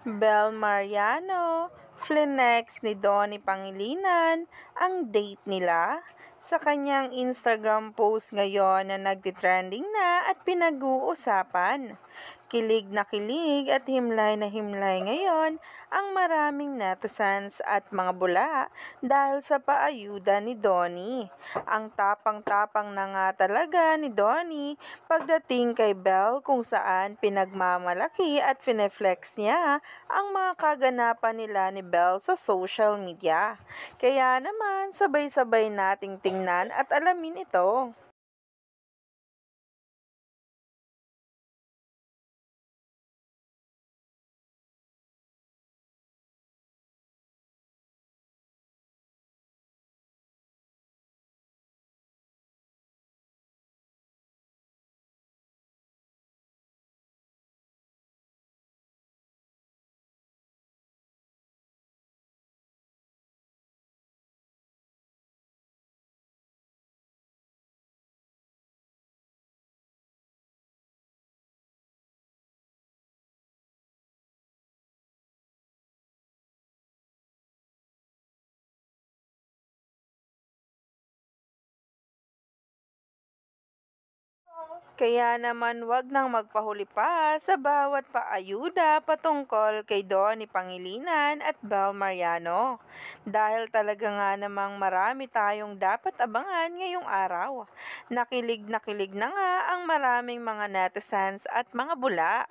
Bel Mariano, flinex ni Donnie Pangilinan ang date nila. Sa kanyang Instagram post ngayon na nagtitrending na at pinag-uusapan. Kilig na kilig at himlay na himlay ngayon ang maraming netizens at mga bula dahil sa paayuda ni Donnie. Ang tapang-tapang na nga talaga ni Donnie pagdating kay Belle kung saan pinagmamalaki at fineflex niya ang mga kaganapan nila ni Belle sa social media. Kaya naman sabay-sabay nating tingnan at alamin ito. Kaya naman wag nang magpahuli pa sa bawat paayuda patungkol kay Donnie Pangilinan at Bel Mariano. Dahil talaga nga namang marami tayong dapat abangan ngayong araw. Nakilig na nga ang maraming mga netizens at mga bula.